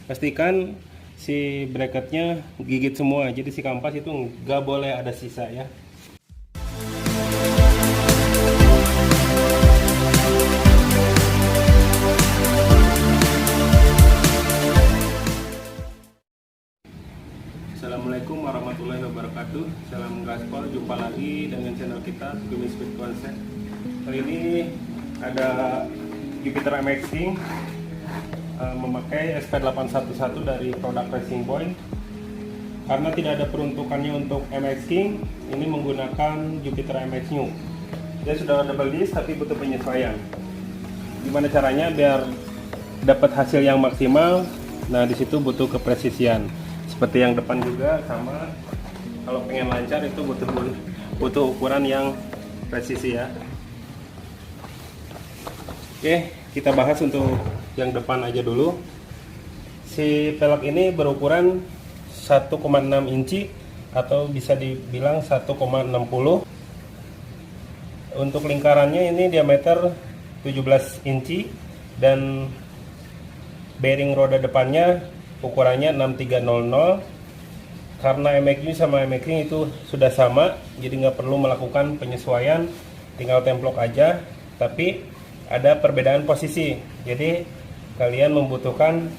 Pastikan si bracketnya gigit semua, jadi si kampas itu nggak boleh ada sisa ya. Assalamualaikum warahmatullahi wabarakatuh. Salam gaspol, jumpa lagi dengan channel kita Gumi Speed Concept. Kali ini ada Jupiter MX King memakai SP811 dari produk Racing Point. Karena tidak ada peruntukannya untuk MX King, ini menggunakan Jupiter MX New. Dia sudah double disc tapi butuh penyesuaian. Gimana caranya biar dapat hasil yang maksimal? Nah, di situ butuh kepresisian. Seperti yang depan juga sama, kalau pengen lancar itu butuh ukuran yang presisi ya. Oke, kita bahas untuk yang depan aja dulu. Si pelek ini berukuran 1,6 inci atau bisa dibilang 1,60. Untuk lingkarannya ini diameter 17 inci dan bearing roda depannya ukurannya 6300. Karena MX sama MX King itu sudah sama, jadi nggak perlu melakukan penyesuaian, tinggal templok aja. Tapi ada perbedaan posisi, jadi kalian membutuhkan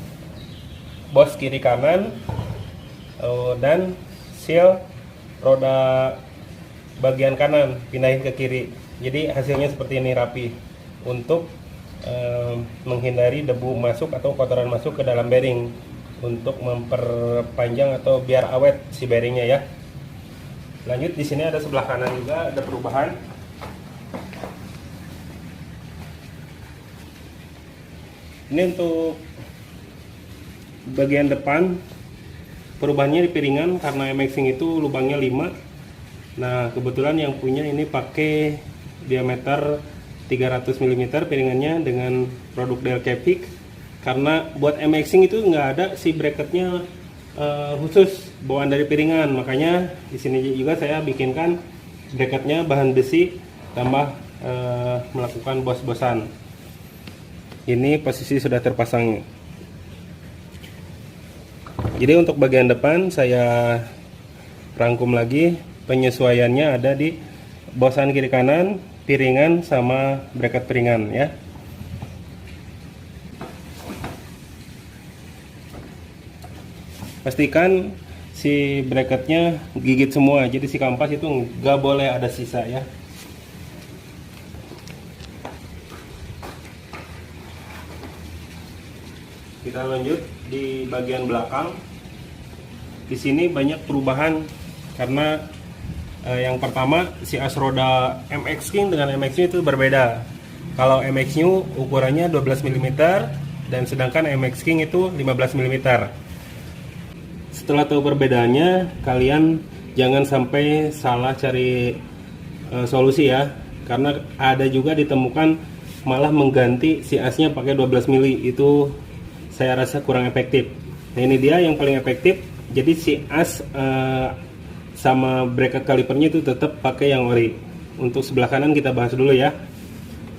bos kiri kanan dan seal roda bagian kanan pindahin ke kiri. Jadi hasilnya seperti ini, rapi, untuk menghindari debu masuk atau kotoran masuk ke dalam bearing, untuk memperpanjang atau biar awet si bearingnya ya. Lanjut, di sini ada sebelah kanan juga ada perubahan. Ini untuk bagian depan perubahannya di piringan, karena MX King itu lubangnya 5. Nah, kebetulan yang punya ini pakai diameter 300 mm piringannya dengan produk Del Capic. Karena buat MX King itu nggak ada si bracketnya khusus bawaan dari piringan, makanya di sini juga saya bikinkan bracketnya bahan besi tambah melakukan bos-bosan. Ini posisi sudah terpasang. Jadi untuk bagian depan saya rangkum lagi, penyesuaiannya ada di bosan kiri kanan, piringan sama bracket piringan ya. Pastikan si bracketnya gigit semua, jadi si kampas itu nggak boleh ada sisa ya. Kita lanjut di bagian belakang. Di sini banyak perubahan karena yang pertama, si as roda MX King dengan MX New itu berbeda. Kalau MX New ukurannya 12 mm dan sedangkan MX King itu 15 mm. Setelah tahu perbedaannya, kalian jangan sampai salah cari solusi ya, karena ada juga ditemukan malah mengganti si asnya pakai 12 mm. Itu saya rasa kurang efektif. Nah, ini dia yang paling efektif. Jadi si as sama bracket kalipernya itu tetap pakai yang ori. Untuk sebelah kanan kita bahas dulu ya.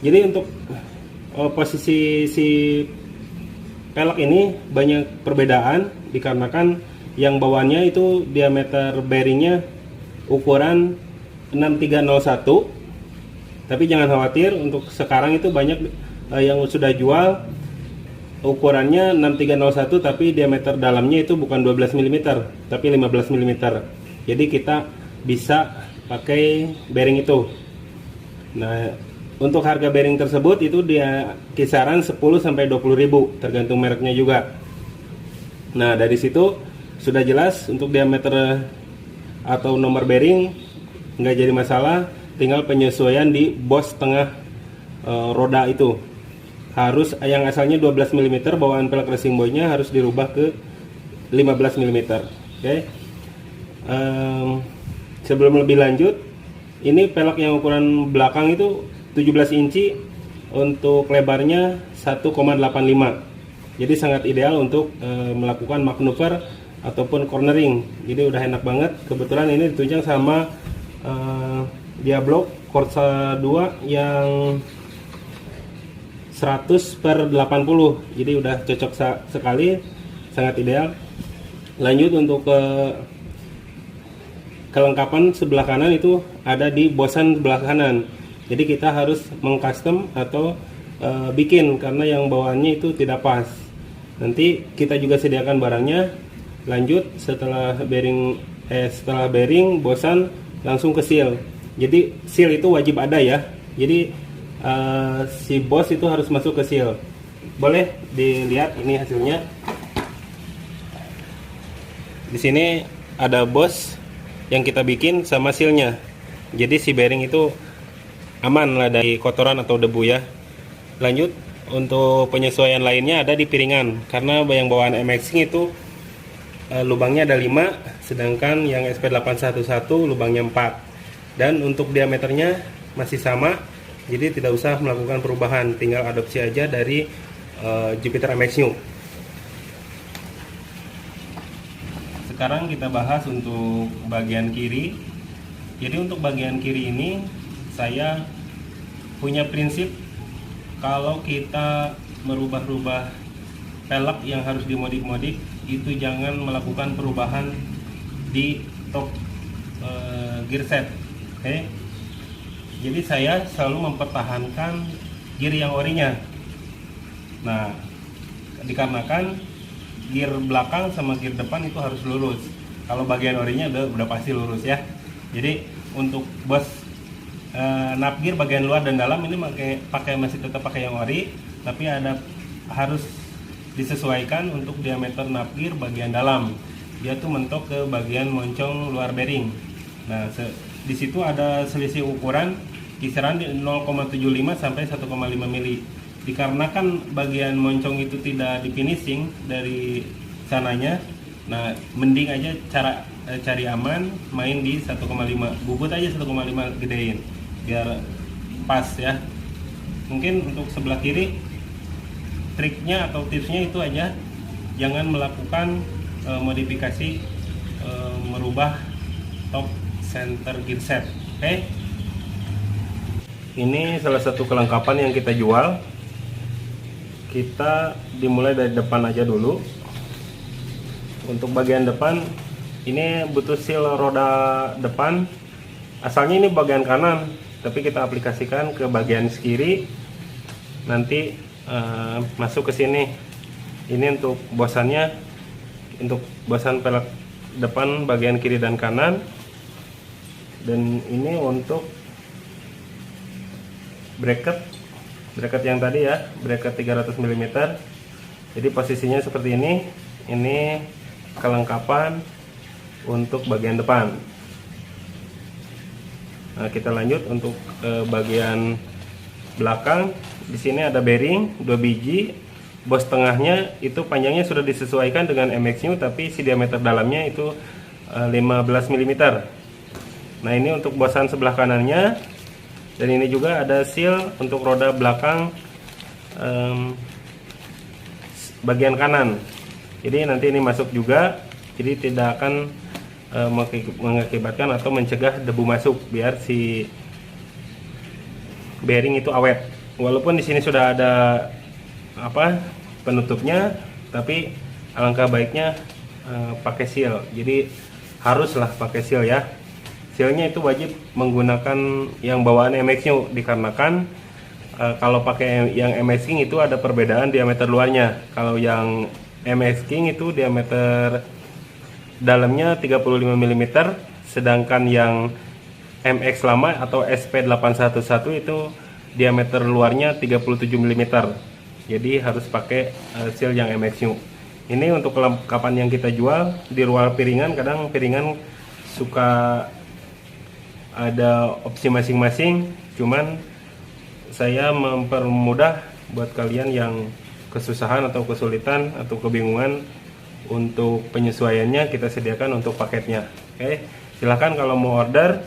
Jadi untuk posisi si pelek ini banyak perbedaan, dikarenakan yang bawahnya itu diameter bearingnya ukuran 6301. Tapi jangan khawatir, untuk sekarang itu banyak yang sudah jual ukurannya 6301 tapi diameter dalamnya itu bukan 12 mm tapi 15 mm. Jadi kita bisa pakai bearing itu. Nah, untuk harga bearing tersebut itu dia kisaran 10 sampai 20.000 tergantung mereknya juga. Nah, dari situ sudah jelas untuk diameter atau nomor bearing nggak jadi masalah, tinggal penyesuaian di bos tengah roda itu. Harus yang asalnya 12 mm bawaan pelek Racing Boy-nya harus dirubah ke 15 mm. Oke. Sebelum lebih lanjut, ini pelek yang ukuran belakang itu 17 inci, untuk lebarnya 1,85. Jadi sangat ideal untuk melakukan manuver ataupun cornering. Jadi udah enak banget. Kebetulan ini ditunjang sama Diablo Corsa 2 yang 100/80, jadi udah cocok sekali sangat ideal. Lanjut untuk kelengkapan sebelah kanan itu ada di bosan sebelah kanan. Jadi kita harus mengcustom atau bikin karena yang bawaannya itu tidak pas. Nanti kita juga sediakan barangnya. Lanjut setelah bearing bosan langsung ke seal. Jadi seal itu wajib ada ya. Jadi si bos itu harus masuk ke seal. Boleh dilihat ini hasilnya. Di sini ada bos yang kita bikin sama sealnya. Jadi si bearing itu aman lah dari kotoran atau debu ya. Lanjut untuk penyesuaian lainnya ada di piringan, karena yang bawaan MX-King itu lubangnya ada 5, sedangkan yang SP811 lubangnya 4. Dan untuk diameternya masih sama, jadi tidak usah melakukan perubahan, tinggal adopsi aja dari Jupiter MX New. Sekarang kita bahas untuk bagian kiri. Jadi untuk bagian kiri ini saya punya prinsip kalau kita merubah-rubah pelek yang harus dimodik-modik itu jangan melakukan perubahan di top gear set. Oke. Jadi saya selalu mempertahankan gear yang orinya. Nah, dikarenakan gear belakang sama gear depan itu harus lurus. Kalau bagian orinya udah pasti lurus ya. Jadi untuk bos nap gear bagian luar dan dalam ini masih tetap pakai yang ori, tapi harus disesuaikan untuk diameter nap gear bagian dalam. Dia tuh mentok ke bagian moncong luar bearing. Nah, di situ ada selisih ukuran kisaran 0,75 sampai 1,5 mili. Dikarenakan bagian moncong itu tidak di finishing dari sananya, nah mending aja cari aman main di 1,5, bubut aja 1,5 gedein biar pas ya. Mungkin untuk sebelah kiri triknya atau tipsnya itu aja, jangan melakukan modifikasi merubah top center gear set. Oke. Ini salah satu kelengkapan yang kita jual. Kita dimulai dari depan aja dulu. Untuk bagian depan ini butuh seal roda depan. Asalnya ini bagian kanan, tapi kita aplikasikan ke bagian kiri. Nanti masuk ke sini. Ini untuk bosannya, untuk bosan pelek depan bagian kiri dan kanan. Dan ini untuk bracket yang tadi ya, bracket 300 mm. Jadi posisinya seperti ini. Ini kelengkapan untuk bagian depan. Nah, kita lanjut untuk bagian belakang. Di sini ada bearing 2 biji. Bos tengahnya itu panjangnya sudah disesuaikan dengan MX New, tapi si diameter dalamnya itu 15 mm. Nah, ini untuk bosan sebelah kanannya. Dan ini juga ada seal untuk roda belakang bagian kanan. Jadi nanti ini masuk juga, jadi tidak akan mengakibatkan atau mencegah debu masuk, biar si bearing itu awet. Walaupun di sini sudah ada penutupnya, tapi alangkah baiknya pakai seal. Jadi haruslah pakai seal ya. Sealnya itu wajib menggunakan yang bawaan MX New, dikarenakan kalau pakai yang MX King itu ada perbedaan diameter luarnya. Kalau yang MX King itu diameter dalamnya 35 mm, sedangkan yang MX lama atau SP811 itu diameter luarnya 37 mm. Jadi harus pakai seal yang MX New. Ini untuk kelengkapan yang kita jual di luar piringan. Kadang piringan suka ada opsi masing-masing, cuman saya mempermudah buat kalian yang kesusahan atau kesulitan atau kebingungan untuk penyesuaiannya, kita sediakan untuk paketnya. Oke, silahkan kalau mau order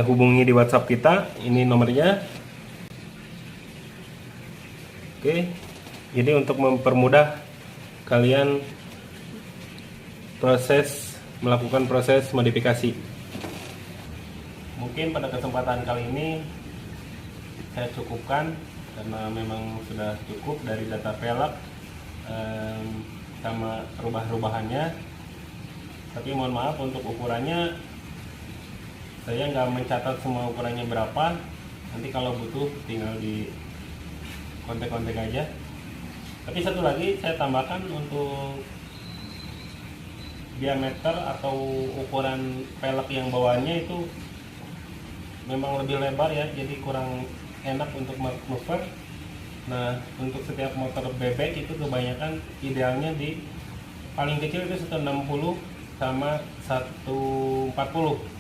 hubungi di WhatsApp kita, ini nomornya. Oke, jadi untuk mempermudah kalian melakukan proses modifikasi. Mungkin pada kesempatan kali ini saya cukupkan karena memang sudah cukup dari data pelek, sama rubah-rubahannya. Tapi mohon maaf untuk ukurannya saya nggak mencatat semua ukurannya berapa. Nanti kalau butuh tinggal di kontak-kontak aja. Tapi satu lagi saya tambahkan untuk diameter atau ukuran pelek yang bawahnya itu memang lebih lebar ya, jadi kurang enak untuk mover. Nah, untuk setiap motor bebek itu kebanyakan idealnya di paling kecil itu 160 sama 140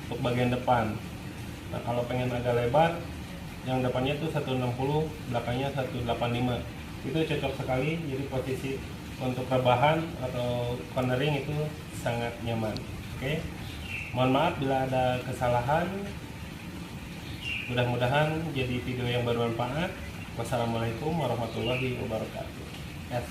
untuk bagian depan. Nah, kalau pengen agak lebar, yang depannya itu 160, belakangnya 185. Itu cocok sekali, jadi posisi untuk rebahan atau cornering itu sangat nyaman. Oke, mohon maaf bila ada kesalahan. Mudah-mudahan jadi video yang bermanfaat. Wassalamualaikum warahmatullahi wabarakatuh. Yes,